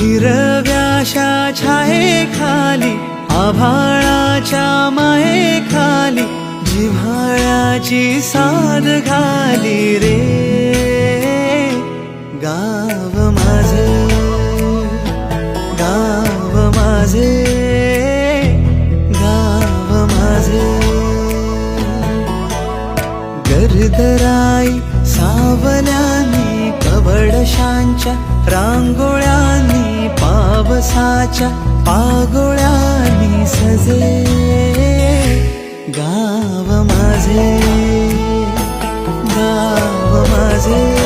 हिरव्याशा छायेखाली आभाळाच्या मायेखाली जिव्हाळ्याची साद घाली रे गाव माझे, गाव माझे, गाव माझे. गर्दराई सावल्यानी कवडशांच्या रांगोळ्यांनी पावसाच्या पागोळ्यांनी सजे गाव माझे, गाव माझे.